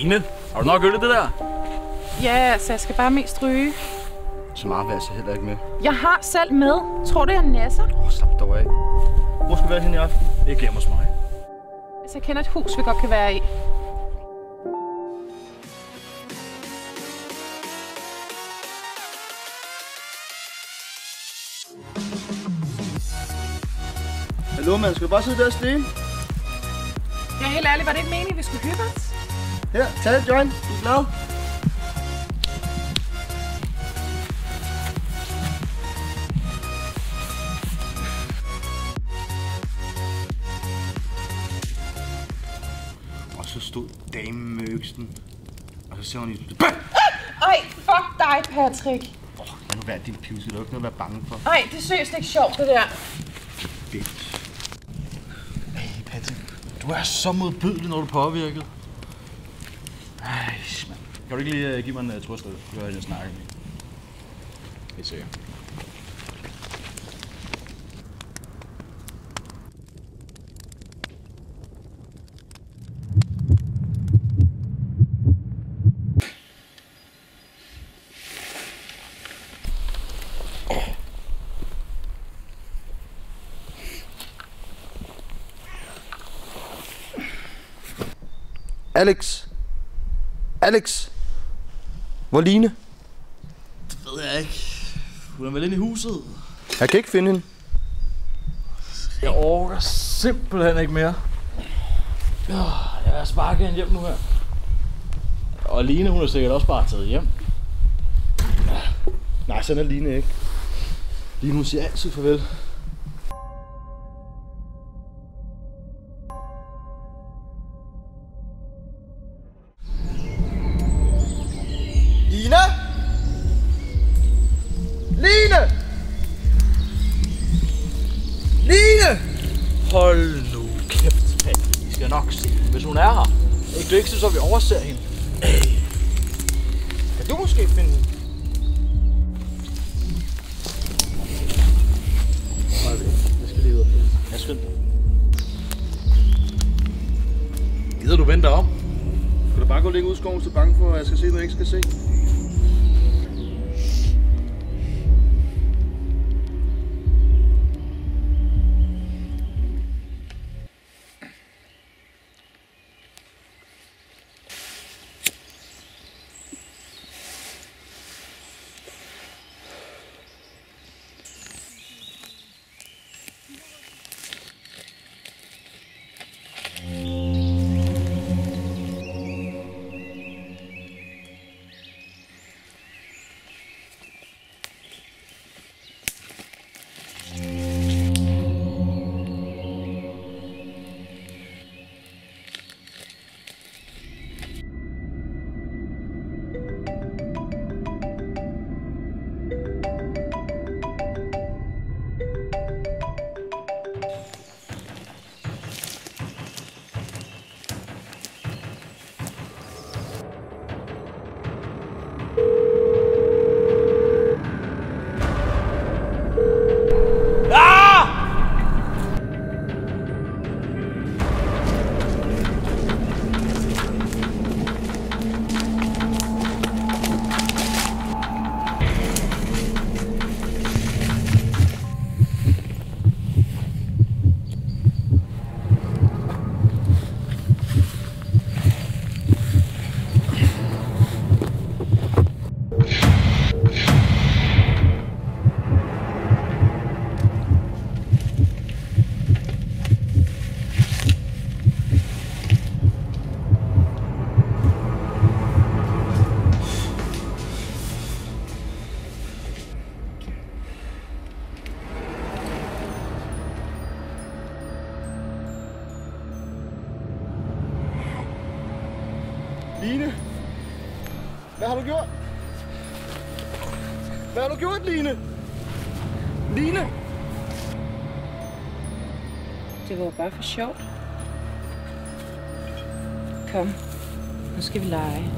Line, har du nok øllet det der? Ja, altså, jeg skal bare mest ryge. Så meget vil jeg altså heller ikke med. Jeg har selv med. Tror du, jeg nasser? Slap dog af. Hvor skal vi være hen i aften? Ikke hjemme hos mig. Altså, jeg kender et hus, vi godt kan være i. Hallo, mand. Skal du bare sidde der og stige? Ja, helt ærligt, var det ikke meningen, vi skulle hygge os? Her, tag et joint. Du er glad? Og så stod damen med øksen. Og så ser hun i... Ej, fuck dig, Patrick. Lad nu være din pivse. Det er jo ikke noget at være bange for. Ej, det er seriøst ikke sjovt, det der. Bitch. Hey Patrick, du er så modbydelig, når du er påvirket. Ej, mand. Kan du ikke lige give mig en trøsted? Du har jeg snakke med. Helt sikkert. Alex! Alex! Hvor Line? Det ved jeg ikke. Hun er vel inde i huset. Jeg kan ikke finde hende. Jeg orker simpelthen ikke mere. Jeg er sparket hende hjem nu her. Og Line, hun er sikkert også bare taget hjem. Nej, sådan er Line ikke. Line, hun siger altid farvel. Line! Line! Line! Hold nu kæft, Patrick. Vi skal nok se, hvis hun er her. Ikke, du ikke synes, at vi overser hende. Kan du måske finde hende? Jeg skal lige ud og finde. Jeg skynd dig. Gider du vente om? Kan du bare gå og ligge ud i skoven, så bange for, at jeg skal se, hvad jeg ikke skal se? Line! Hvad har du gjort? Hvad har du gjort, Line? Line! Det var bare for sjovt. Kom, nu skal vi lege.